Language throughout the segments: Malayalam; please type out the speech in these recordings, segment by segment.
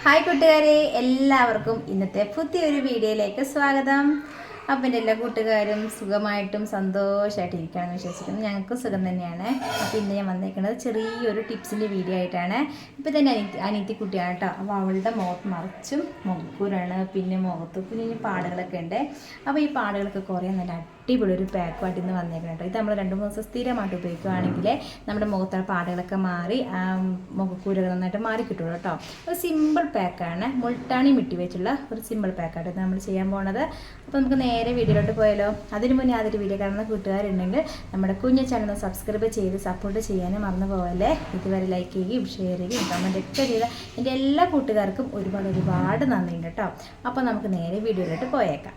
ഹായ് കൂട്ടുകാരെ, എല്ലാവർക്കും ഇന്നത്തെ പുതിയൊരു വീഡിയോയിലേക്ക് സ്വാഗതം. അപ്പം എൻ്റെ എല്ലാ കൂട്ടുകാരും സുഖമായിട്ടും സന്തോഷമായിട്ട് ഇരിക്കുകയാണെന്ന് വിശ്വസിക്കുന്നു. ഞങ്ങൾക്ക് സുഖം തന്നെയാണ്. അപ്പോൾ ഇന്ന് ഞാൻ വന്നേക്കുന്നത് ചെറിയൊരു ടിപ്സിൻ്റെ വീഡിയോ ആയിട്ടാണ്. ഇപ്പോൾ തന്നെ അനിയത്തി കുട്ടിയാണ് കേട്ടോ. അപ്പോൾ അവളുടെ മുഖത്ത് മറിച്ചും മുഖക്കൂരാണ്, പിന്നെ മുഖത്ത് കുഞ്ഞു പാടുകളൊക്കെ ഉണ്ട്. അപ്പോൾ ഈ പാടുകളൊക്കെ കുറേ നല്ല അടിപൊളി ഒരു പാക്കുമായിട്ട് ഇന്ന് വന്നേക്കണം കേട്ടോ. ഇത് നമ്മൾ 2-3 ദിവസം സ്ഥിരമായിട്ട് ഉപയോഗിക്കുകയാണെങ്കിൽ നമ്മുടെ മുഖത്തുള്ള പാടുകളൊക്കെ മാറി മുഖക്കൂരൊക്കെ നന്നായിട്ട് മാറി കിട്ടുള്ളൂ കേട്ടോ. ഒരു സിമ്പിൾ പാക്കാണ്, മുൾട്ടാണി മിട്ടി വെച്ചുള്ള ഒരു സിമ്പിൾ പാക്കായിട്ട് നമ്മൾ ചെയ്യാൻ പോണത്. അപ്പോൾ നമുക്ക് നേരെ വീഡിയോയിലോട്ട് പോയാലോ. അതിന് മുന്നേ ആദ്യത്തെ വീഡിയോ കാണുന്ന കൂട്ടുകാരുണ്ടെങ്കിൽ നമ്മുടെ കുഞ്ഞു ചാനൽ സബ്സ്ക്രൈബ് ചെയ്ത് സപ്പോർട്ട് ചെയ്യാനും മറന്നു പോകല്ലേ. ഇതുവരെ ലൈക്ക് ചെയ്യുകയും ഷെയർ ചെയ്യുകയും കമൻറ്റ് ഒക്കെ ചെയ്ത എൻ്റെ എല്ലാ കൂട്ടുകാർക്കും ഒരുപാട് നന്ദിയുണ്ട് കേട്ടോ. അപ്പോൾ നമുക്ക് നേരെ വീഡിയോയിലോട്ട് പോയേക്കാം.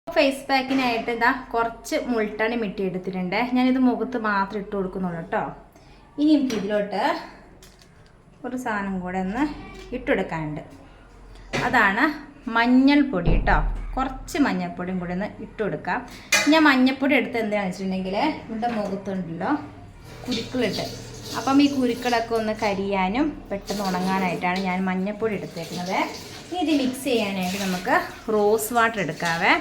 ഫേസ് പാക്കിനായിട്ട് ഇതാ കുറച്ച് മുൾട്ടാണി മിട്ടി എടുത്തിട്ടുണ്ട്. ഞാനിത് മുഖത്ത് മാത്രം ഇട്ട് കൊടുക്കുന്നുള്ളൂ കേട്ടോ. ഇനി എനിക്ക് ഇതിലോട്ട് ഒരു സാധനം കൂടെ ഒന്ന് ഇട്ടെടുക്കാനുണ്ട്. അതാണ് മഞ്ഞൾപ്പൊടി കേട്ടോ. കുറച്ച് മഞ്ഞൾപ്പൊടിയും കൂടെ ഒന്ന് ഇട്ട് കൊടുക്കാം. ഞാൻ മഞ്ഞൾപ്പൊടി എടുത്ത് എന്താണെന്ന് വെച്ചിട്ടുണ്ടെങ്കിൽ ഇവിടെ മുഖത്തുണ്ടല്ലോ കുരുക്കളിട്ട്, അപ്പം ഈ കുരുക്കളൊക്കെ ഒന്ന് കരിയാനും പെട്ടെന്ന് ഉണങ്ങാനായിട്ടാണ് ഞാൻ മഞ്ഞൾപ്പൊടി എടുത്തേക്കുന്നത്. ഇനി ഇത് മിക്സ് ചെയ്യാനായിട്ട് നമുക്ക് റോസ് വാട്ടർ എടുക്കാവേ.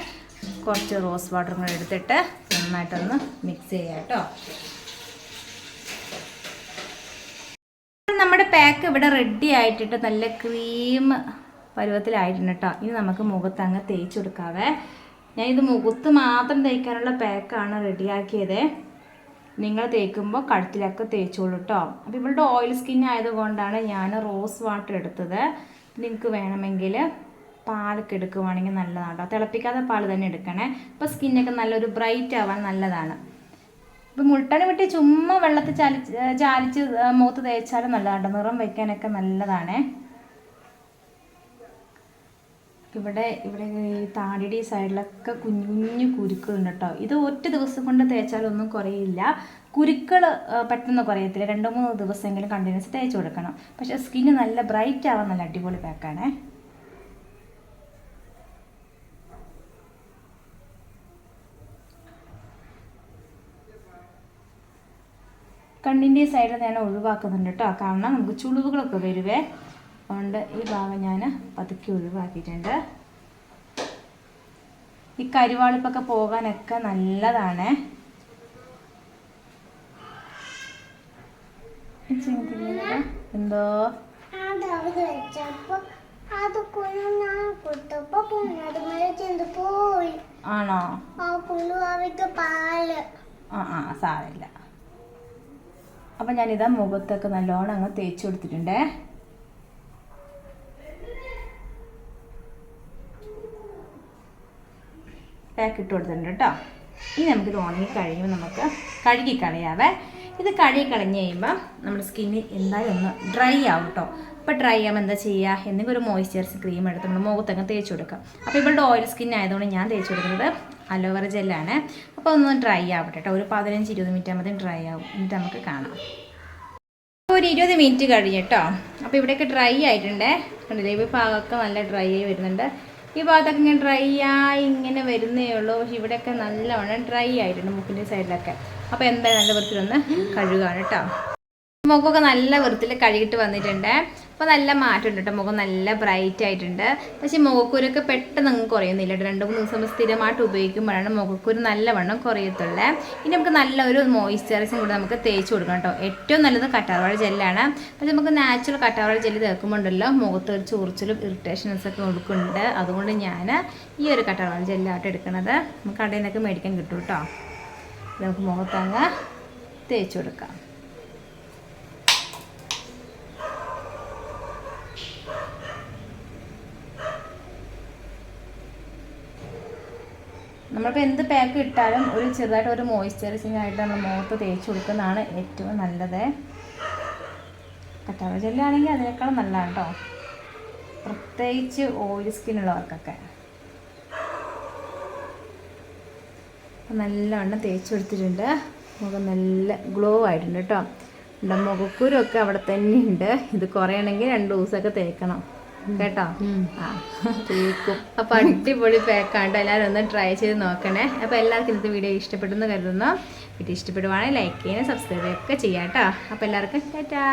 കുറച്ച് റോസ് വാട്ടറും കൂടെ എടുത്തിട്ട് നന്നായിട്ടൊന്ന് മിക്സ് ചെയ്യാം കേട്ടോ. നമ്മുടെ പാക്ക് ഇവിടെ റെഡി ആയിട്ടിട്ട് നല്ല ക്രീം പരുവത്തിലായിട്ടുണ്ട് കേട്ടോ. ഇനി നമുക്ക് മുഖത്ത് അങ്ങ് തേച്ച് കൊടുക്കാവേ. ഞാനിത് മുഖത്ത് മാത്രം തേക്കാനുള്ള പാക്കാണ് റെഡിയാക്കിയത്. നിങ്ങൾ തേക്കുമ്പോൾ കഴുത്തിലൊക്കെ തേച്ചോളൂ കേട്ടോ. അപ്പോൾ ഇവളുടെ ഓയിൽ സ്കിൻ ആയതുകൊണ്ടാണ് ഞാൻ റോസ് വാട്ടർ എടുത്തത്. നിങ്ങൾക്ക് വേണമെങ്കിൽ പാലൊക്കെ എടുക്കുവാണെങ്കിൽ നല്ലതാണ് കേട്ടോ. തിളപ്പിക്കാതെ പാൽ തന്നെ എടുക്കണേ. അപ്പോൾ സ്കിന്നൊക്കെ നല്ലൊരു ബ്രൈറ്റ് ആവാൻ നല്ലതാണ്. ഇപ്പം മുൾട്ടാണി മിട്ടി ചുമ്മാ വെള്ളത്തിൽ ചാലിച്ച് മുഖത്ത് തേച്ചാലും നല്ലതാണ്. നിറം വയ്ക്കാനൊക്കെ നല്ലതാണ്. ഇവിടെ ഈ താടിയുടെ സൈഡിലൊക്കെ കുഞ്ഞു കുരുക്കളുണ്ട് കേട്ടോ. ഇത് ഒറ്റ ദിവസം കൊണ്ട് തേച്ചാലൊന്നും കുറയില്ല. കുരുക്കൾ പെട്ടെന്ന് കുറയത്തില്ല. 2-3 ദിവസമെങ്കിലും കണ്ടിന്യൂസ് തേച്ച് കൊടുക്കണം. പക്ഷേ സ്കിന്ന് നല്ല ബ്രൈറ്റ് ആവാൻ നല്ല അടിപൊളി പാക്കാണേ. കണ്ണിൻ്റെ സൈഡിൽ ഞാൻ ഒഴിവാക്കുന്നുണ്ട് കേട്ടോ. കാരണം നമുക്ക് ചുളിവുകളൊക്കെ വരുവേ. അതുകൊണ്ട് ഈ ഭാഗം ഞാൻ പതുക്കെ ഒഴിവാക്കിയിട്ടുണ്ട്. ഈ കരിവാളിപ്പൊക്കെ പോകാനൊക്കെ നല്ലതാണ്. എന്തോ ആണോ? സാരമില്ല. അപ്പം ഞാനിതാ മുഖത്തൊക്കെ നല്ലോണം അങ്ങ് തേച്ച് കൊടുത്തിട്ടുണ്ട്. പാക്ക് ഇട്ട് കൊടുത്തിട്ടുണ്ട് കേട്ടോ. ഇനി നമുക്കിത് ഉണങ്ങി കഴിയുമ്പോൾ നമുക്ക് കഴുകി കളയാവേ. ഇത് കഴുകി കളഞ്ഞ് കഴിയുമ്പോൾ നമ്മുടെ സ്കിന്ന് എന്തായാലും ഒന്ന് ഡ്രൈ ആവും കേട്ടോ. അപ്പോൾ ഡ്രൈ ആകുമ്പോൾ എന്താ ചെയ്യുക, എന്തെങ്കിലും ഒരു മോയ്സ്ചറൈസിങ് ക്രീം എടുത്ത് നമ്മൾ മുഖത്തൊക്കെ തേച്ച് കൊടുക്കാം. അപ്പോൾ ഇവളുടെ ഓയിൽ സ്കിൻ ആയതുകൊണ്ട് ഞാൻ തേച്ച് കൊടുക്കുന്നത് അലോവേറ ജെല്ലാണ്. അപ്പോൾ ഒന്ന് ഡ്രൈ ആവട്ടെ കേട്ടോ. ഒരു 15-20 മിനിറ്റ് ആകുമ്പോൾ ഡ്രൈ ആവും. എന്നിട്ട് നമുക്ക് കാണാം. ഒരു 20 മിനിറ്റ് കഴിഞ്ഞിട്ടോ. അപ്പോൾ ഇവിടെയൊക്കെ ഡ്രൈ ആയിട്ടുണ്ട്. കണ്ടില്ലേ, ഈ ഭാഗമൊക്കെ നല്ല ഡ്രൈ ആയി വരുന്നുണ്ട്. ഈ ഭാഗത്തൊക്കെ ഇങ്ങനെ ഡ്രൈ ആയി ഇങ്ങനെ വരുന്നേ ഉള്ളൂ. പക്ഷെ ഇവിടെയൊക്കെ നല്ലവണ്ണം ഡ്രൈ ആയിട്ടുണ്ട് മുഖത്തിൻ്റെ സൈഡിലൊക്കെ. അപ്പോൾ എന്തായാലും നല്ല വൃത്തിയിലൊന്ന് കഴുകാണ് കേട്ടോ. മുഖമൊക്കെ നല്ല വൃത്തിയിൽ കഴുകിയിട്ട് വന്നിട്ടുണ്ട്. അപ്പോൾ നല്ല മാറ്റമുണ്ട് കേട്ടോ. മുഖം നല്ല ബ്രൈറ്റ് ആയിട്ടുണ്ട്. പക്ഷേ മുഖക്കുരൊക്കെ പെട്ടെന്ന് അങ്ങ് കുറയുന്നില്ല. 2-3 ദിവസം സ്ഥിരമായിട്ട് ഉപയോഗിക്കുമ്പോഴാണ് മുഖക്കുരു നല്ലവണ്ണം കുറയത്തുള്ളത്. ഇനി നമുക്ക് നല്ലൊരു മോയ്സ്ചറൈസിങ് കൂടെ നമുക്ക് തേച്ച് കൊടുക്കണം കേട്ടോ. ഏറ്റവും നല്ലത് കറ്റാർവാഴ ജെല്ലാണ്. പക്ഷേ നമുക്ക് നാച്ചുറൽ കറ്റാർവാഴ ജെല്ല് തേക്കുമ്പോണ്ടല്ലോ മുഖത്ത് ഒരു ചൊറിച്ചിലും ഇറിറ്റേഷൻസൊക്കെ കൊടുക്കുന്നുണ്ട്. അതുകൊണ്ട് ഞാൻ ഈ ഒരു കറ്റാർവാഴ ജെല്ലായിട്ട് എടുക്കുന്നത്. നമുക്ക് കടയിൽ നിന്നൊക്കെ മേടിക്കാൻ കിട്ടും കേട്ടോ. നമുക്ക് മുഖത്തങ്ങ് തേച്ച് കൊടുക്കാം. നമ്മളിപ്പോൾ എന്ത് പാക്ക് ഇട്ടാലും ഒരു ചെറുതായിട്ട് ഒരു മോയ്സ്ചറൈസിങ് ആയിട്ട് നമ്മൾ മുഖത്ത് തേച്ച് കൊടുക്കുന്നതാണ് ഏറ്റവും നല്ലത്. കറ്റാർവാഴ ജെല്ലാണെങ്കിൽ അതിനേക്കാളും നല്ലതാണ് കേട്ടോ, പ്രത്യേകിച്ച് ഓയിൽ സ്കിന്നുള്ളവർക്കൊക്കെ. നല്ലവണ്ണം തേച്ച് കൊടുത്തിട്ടുണ്ട്. മുഖം നല്ല ഗ്ലോ ആയിട്ടുണ്ട് കേട്ടോ. എൻ്റെ മുഖക്കുരൊക്കെ അവിടെ തന്നെ ഉണ്ട്. ഇത് കുറയണമെങ്കിൽ 2 ദിവസമൊക്കെ തേക്കണം കേട്ടോ. തേക്കും. അപ്പോൾ അടിപൊളി പാക്കാണ്ട്. എല്ലാവരും ഒന്ന് ട്രൈ ചെയ്ത് നോക്കണേ. അപ്പോൾ എല്ലാവർക്കും ഇന്നത്തെ വീഡിയോ ഇഷ്ടപ്പെട്ടെന്ന് കരുതുന്നു. വീഡിയോ ഇഷ്ടപ്പെടുവാണെങ്കിൽ ലൈക്ക് ചെയ്യാനും സബ്സ്ക്രൈബ് ഒക്കെ ചെയ്യാം കേട്ടോ. അപ്പോൾ എല്ലാവർക്കും ടാറ്റാ.